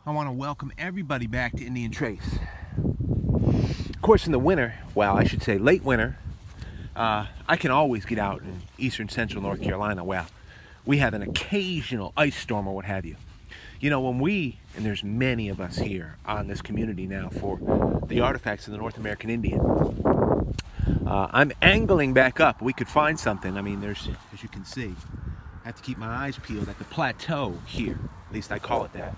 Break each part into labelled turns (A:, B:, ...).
A: I want to welcome everybody back to Indian Trace. Of course, in the winter, well, I should say late winter, I can always get out in eastern central North Carolina. Well, we have an occasional ice storm or what have you. You know, and there's many of us here on this community now for the artifacts of the North American Indian. I'm angling back up. We could find something. I mean, there's, as you can see, I have to keep my eyes peeled at the plateau here. At least I call it that.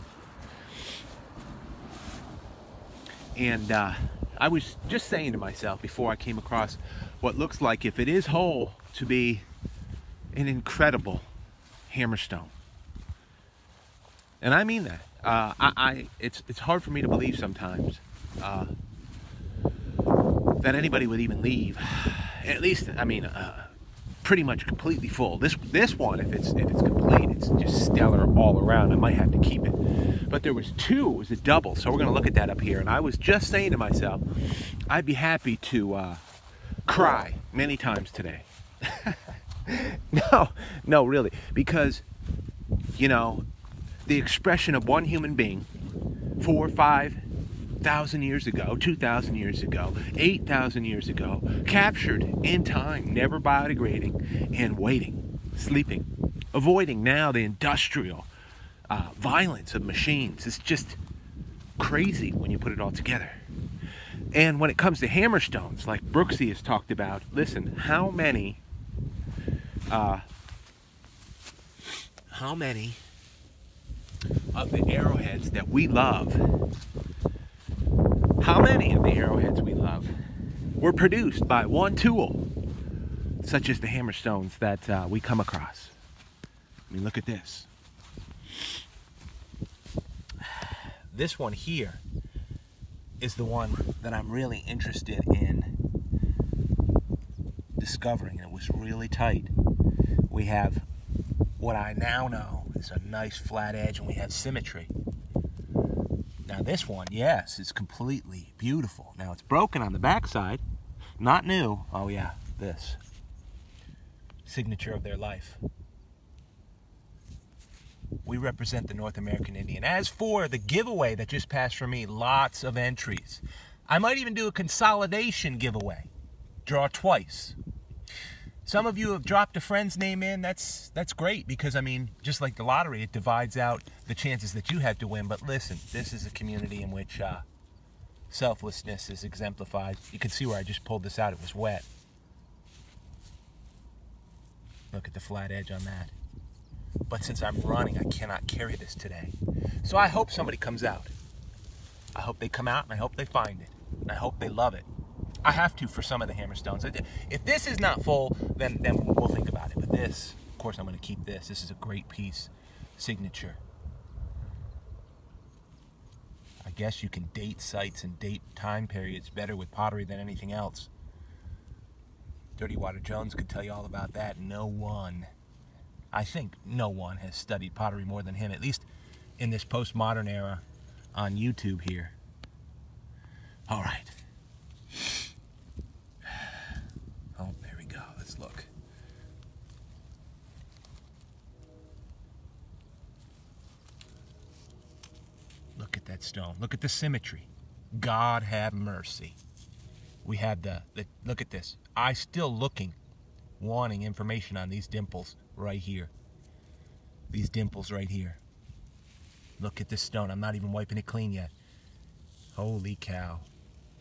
A: And I was just saying to myself before I came across what looks like, if it is whole, to be an incredible hammerstone. And I mean that. It's hard for me to believe sometimes that anybody would even leave. At least, I mean, pretty much completely full. This one, if it's complete, it's just stellar all around. I might have to keep it. But there was two. It was a double. So we're going to look at that up here. And I was just saying to myself, I'd be happy to cry many times today. No, really, because you know, the expression of one human being 4,000 or 5,000 years ago, 2,000 years ago, 8,000 years ago, captured in time, never biodegrading, and waiting, sleeping, avoiding now the industrial violence of machines. It's just crazy when you put it all together. And when it comes to hammerstones, like Brooksy has talked about, listen, how many of the arrowheads that we love, were produced by one tool, such as the hammerstones that we come across? I mean, look at this. This one here is the one that I'm really interested in discovering. It was really tight. We have what I now know is a nice flat edge, and we have symmetry. Now this one, yes, is completely beautiful. Now it's broken on the backside, not new. Oh yeah, this signature of their life. We represent the North American Indian. As for the giveaway that just passed for me, lots of entries. I might even do a consolidation giveaway. Draw twice. Some of you have dropped a friend's name in. That's great, because I mean, just like the lottery, it divides out the chances that you had to win. But listen, this is a community in which selflessness is exemplified. You can see where I just pulled this out. It was wet. Look at the flat edge on that. But since I'm running, I cannot carry this today. So I hope somebody comes out. I hope they come out, and I hope they find it. And I hope they love it. I have to for some of the hammerstones. If this is not full, then we'll think about it. But this, of course, I'm going to keep this. This is a great piece. Signature. I guess you can date sites and date time periods better with pottery than anything else. Dirty Water Jones could tell you all about that. I think no one has studied pottery more than him, at least in this postmodern era on YouTube here. All right. Oh, there we go. Let's look. Look at that stone. Look at the symmetry. God have mercy. We have the look at this. I still looking, wanting information on these dimples right here. These dimples right here. Look at this stone. I'm not even wiping it clean yet. Holy cow.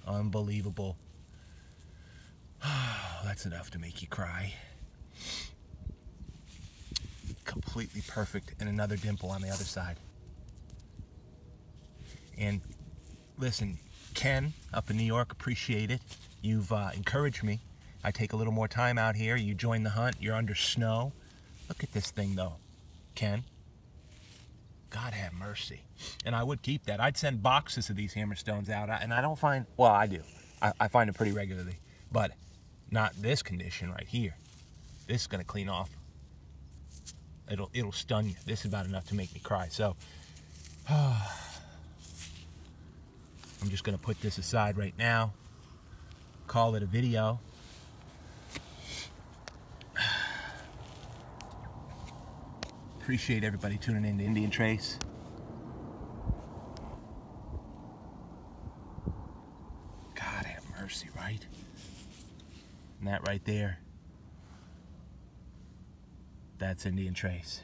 A: Unbelievable. That's enough to make you cry. Completely perfect. And another dimple on the other side. And listen, Ken up in New York, appreciate it. You've encouraged me. I take a little more time out here. You join the hunt. You're under snow. Look at this thing, though, Ken. God have mercy. And I would keep that. I'd send boxes of these hammerstones out. And I don't find, well, I do. I find them pretty regularly. But not this condition right here. This is going to clean off. It'll stun you. This is about enough to make me cry. So, I'm just going to put this aside right now. Call it a video. Appreciate everybody tuning in to Indian Trace. mercy, right? And that right there, that's Indian Trace.